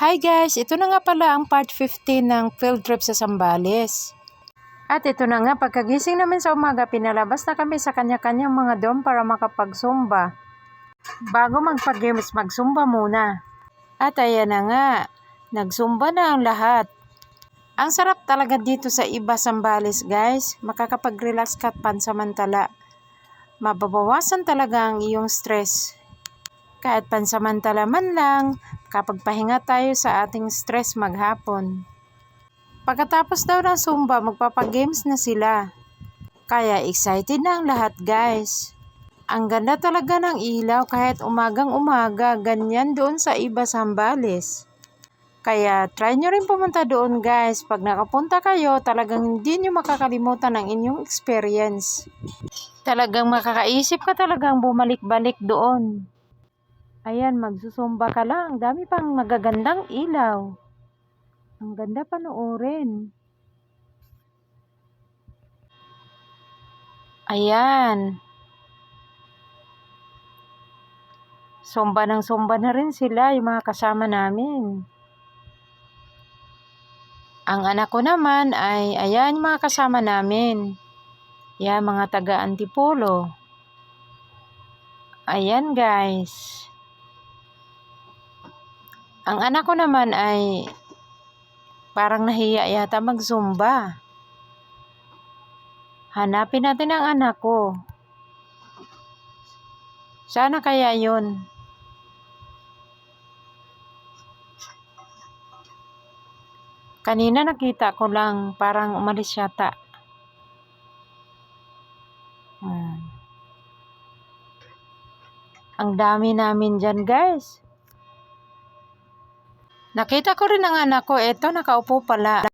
Hi guys! Ito na nga pala ang part 15 ng field trip sa Zambales. At ito na nga, pagkagising namin sa umaga, pinalabas na kami sa kanya-kanyang mga dorm para makapag-zumba. Bago magpag-games, mag-zumba muna. At ayan na nga, nag-zumba na ang lahat. Ang sarap talaga dito sa Iba Zambales guys, makakapag-relax ka pansamantala. Mababawasan talaga ang iyong stress. Kahit pansamantala man lang, kapag pahinga tayo sa ating stress maghapon. Pagkatapos daw ng Zumba, magpapagames na sila. Kaya excited na ang lahat guys. Ang ganda talaga ng ilaw kahit umagang umaga, ganyan doon sa Iba Zambales. Kaya try nyo rin pumunta doon guys. Pag nakapunta kayo, talagang hindi nyo makakalimutan ang inyong experience. Talagang makakaisip ka talagang bumalik-balik doon. Ayan, magsusumba ka lang. Dami pang magagandang ilaw. Ang ganda panoorin. Ayan. Sumba ng sumba na rin sila, yung mga kasama namin. Ang anak ko naman ay, ayan yung mga kasama namin. Yan, mga taga Antipolo. Ayan guys. Ang anak ko naman ay parang nahiya yata mag-zumba. Hanapin natin ang anak ko. Sana kaya yun. Kanina nakita ko lang parang umalis yata. Ang dami namin dyan guys. Nakita ko rin ang anak ko. Eto, nakaupo pala.